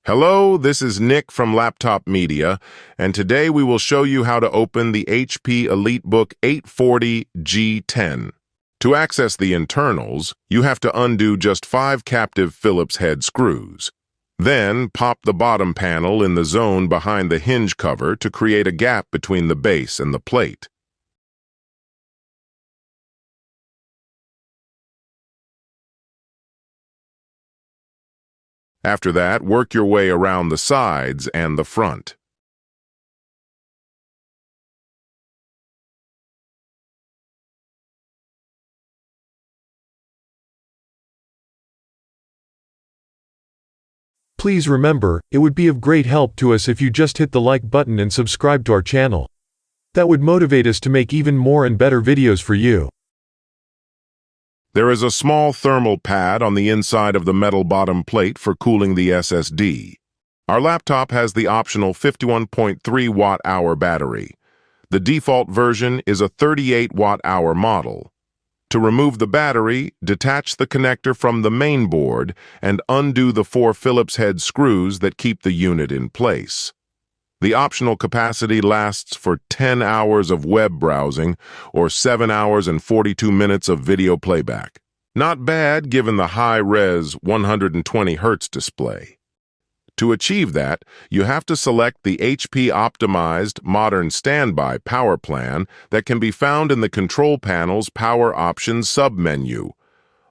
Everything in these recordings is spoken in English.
Hello, this is Nick from Laptop Media, and today we will show you how to open the HP EliteBook 840 G10. To access the internals, you have to undo just 5 captive Phillips head screws. Then, pop the bottom panel in the zone behind the hinge cover to create a gap between the base and the plate. After that, work your way around the sides and the front. Please remember, it would be of great help to us if you just hit the like button and subscribe to our channel. That would motivate us to make even more and better videos for you. There is a small thermal pad on the inside of the metal bottom plate for cooling the SSD. Our laptop has the optional 51.3 watt-hour battery. The default version is a 38 watt-hour model. To remove the battery, detach the connector from the main board and undo the 4 Phillips head screws that keep the unit in place. The optional capacity lasts for 10 hours of web browsing or 7 hours and 42 minutes of video playback. Not bad given the high-res 120 Hz display. To achieve that, you have to select the HP-optimized Modern Standby Power Plan that can be found in the Control Panel's Power Options submenu.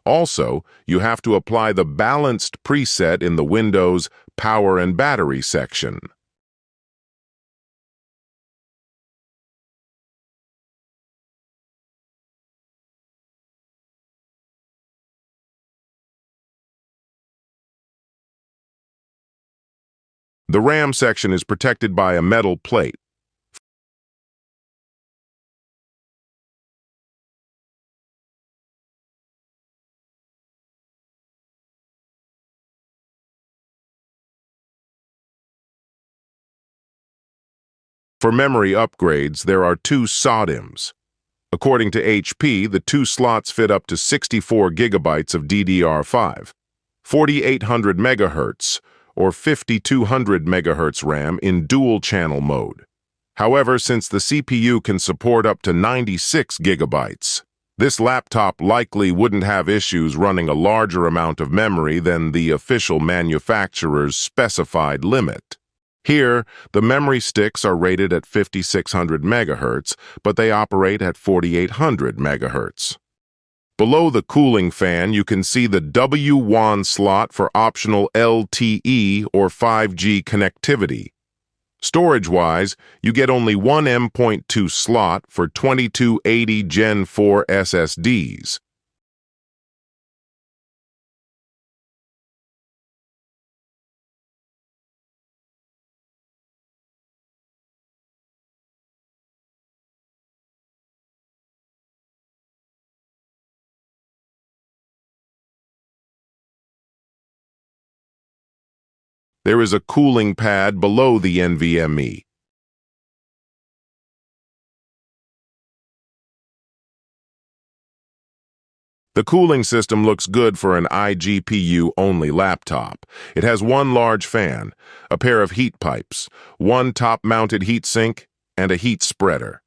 Also, you have to apply the Balanced preset in the Windows Power and Battery section. The RAM section is protected by a metal plate. For memory upgrades, there are 2 SODIMMs. According to HP, the 2 slots fit up to 64 gigabytes of DDR5, 4800 MHz, or 5200 MHz RAM in dual-channel mode. However, since the CPU can support up to 96 gigabytes, this laptop likely wouldn't have issues running a larger amount of memory than the official manufacturer's specified limit. Here, the memory sticks are rated at 5600 MHz, but they operate at 4800 MHz. Below the cooling fan, you can see the W1 slot for optional LTE or 5G connectivity. Storage-wise, you get only one M.2 slot for 2280 Gen 4 SSDs. There is a cooling pad below the NVMe. The cooling system looks good for an iGPU-only laptop. It has one large fan, a pair of heat pipes, one top-mounted heatsink, and a heat spreader.